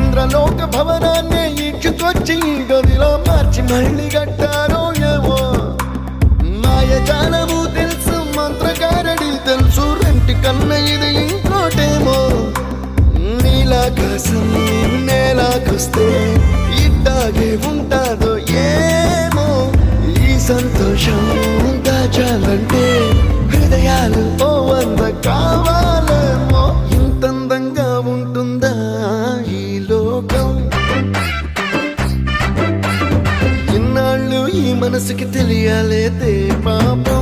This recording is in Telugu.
ఇంద్రలోక భవనాన్ని ఈడ్చుకొచ్చి గదిలో మార్చి మళ్ళీ కట్టారో ఏమో మాయజాలము తెలుసు మంత్రగారడి తెలుసు రెంటి కన్న ఇది ఇంకోటేమో నీలాకాశం నేలాకొస్తే ఇట్టాగే ఉంటాదో ఏమో ఈ సంతోషం దాచాలంటే హృదయాలు ఓ వంద కావాలేమో ఇంతందంగా ఉంటుందా ఈ లోకం ఇన్నాళ్ళు ఈ మనసుకి తెలియాలేదే పాపం